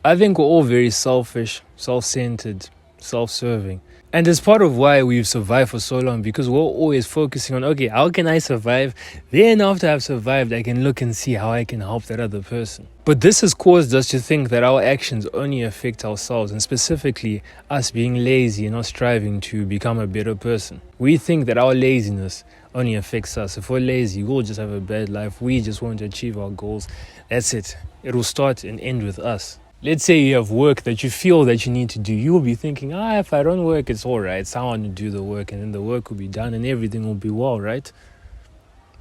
I think we're all very selfish, self-centered, self-serving. And it's part of why we've survived for so long, because we're always focusing on, okay, how can I survive? Then after I've survived, I can look and see how I can help that other person. But this has caused us to think that our actions only affect ourselves, and specifically us being lazy and not striving to become a better person. We think that our laziness only affects us. If we're lazy, we'll just have a bad life. We just want to achieve our goals. That's it. It will start and end with us. Let's say you have work that you feel that you need to do. You will be thinking, if I don't work, it's all right. Someone will do the work, and then the work will be done and everything will be well, right?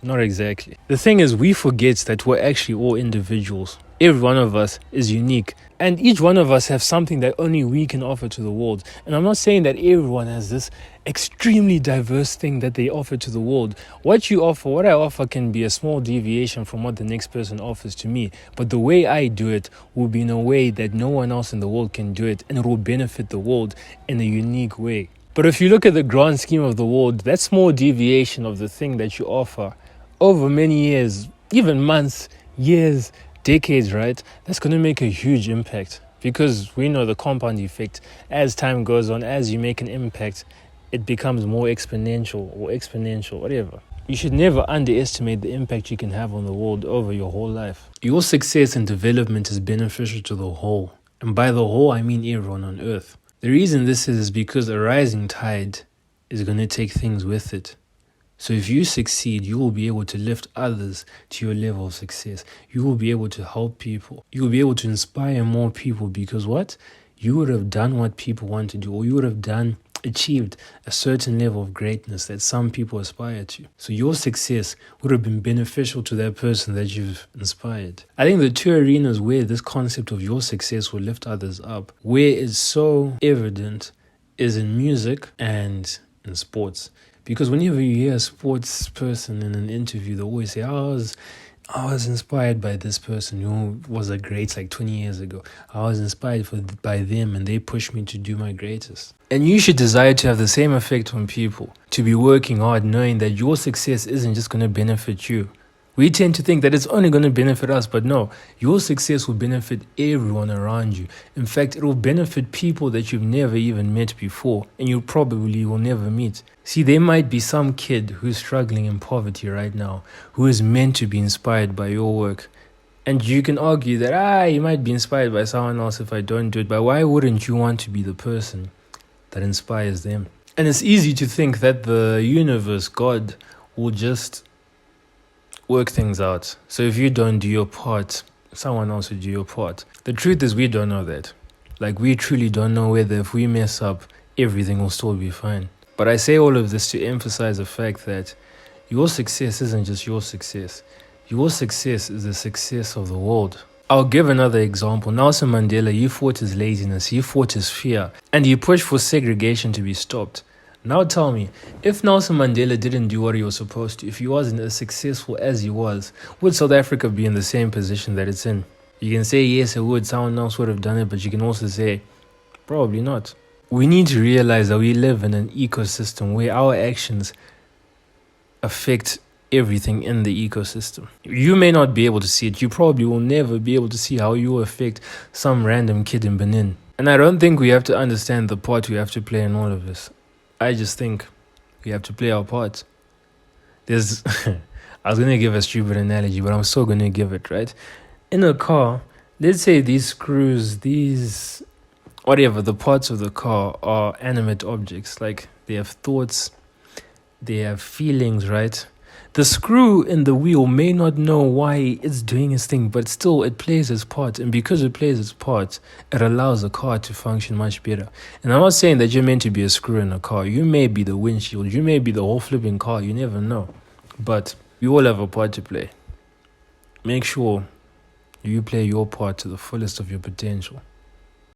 Not exactly. The thing is, we forget that we're actually all individuals. Every one of us is unique, and each one of us have something that only we can offer to the world. And I'm not saying that everyone has this extremely diverse thing that they offer to the world. What I offer can be a small deviation from what the next person offers to me, but the way I do it will be in a way that no one else in the world can do it, and it will benefit the world in a unique way. But if you look at the grand scheme of the world, that small deviation of the thing that you offer over many years, even months, years, decades, right? That's going to make a huge impact, because we know the compound effect. As time goes on, as you make an impact, it becomes more exponential, whatever. You should never underestimate the impact you can have on the world over your whole life. Your success and development is beneficial to the whole. And by the whole, I mean everyone on earth. The reason this is because a rising tide is going to take things with it. So if you succeed, you will be able to lift others to your level of success. You will be able to help people. You will be able to inspire more people, because what? You would have done what people want to do, or you would have achieved a certain level of greatness that some people aspire to. So your success would have been beneficial to that person that you've inspired. I think the two arenas where this concept of your success will lift others up, where it's so evident, is in music and in sports. Because whenever you hear a sports person in an interview, they always say, I was inspired by this person who was a great 20 years ago. I was inspired by them, and they pushed me to do my greatest. And you should desire to have the same effect on people, to be working hard knowing that your success isn't just going to benefit you. We tend to think that it's only going to benefit us, but no, your success will benefit everyone around you. In fact, it will benefit people that you've never even met before, and you probably will never meet. See, there might be some kid who's struggling in poverty right now, who is meant to be inspired by your work. And you can argue that, you might be inspired by someone else if I don't do it, but why wouldn't you want to be the person that inspires them? And it's easy to think that the universe, God, will just work things out. So if you don't do your part, someone else will do your part. The truth is, we don't know that. We truly don't know whether if we mess up, everything will still be fine. But I say all of this to emphasize the fact that your success isn't just your success. Your success is the success of the world. I'll give another example. Nelson Mandela, he fought his laziness, he fought his fear, and he pushed for segregation to be stopped. Now tell me, if Nelson Mandela didn't do what he was supposed to, if he wasn't as successful as he was, would South Africa be in the same position that it's in? You can say, yes, it would. Someone else would have done it, but you can also say, probably not. We need to realize that we live in an ecosystem where our actions affect everything in the ecosystem. You may not be able to see it. You probably will never be able to see how you affect some random kid in Benin. And I don't think we have to understand the part we have to play in all of this. I just think we have to play our part. I was going to give a stupid analogy, but I'm still going to give it, right? In a car, let's say these screws, the parts of the car are animate objects. They have thoughts, they have feelings, right? The screw in the wheel may not know why it's doing its thing, but still it plays its part. And because it plays its part, it allows the car to function much better. And I'm not saying that you're meant to be a screw in a car. You may be the windshield. You may be the whole flipping car. You never know. But we all have a part to play. Make sure you play your part to the fullest of your potential.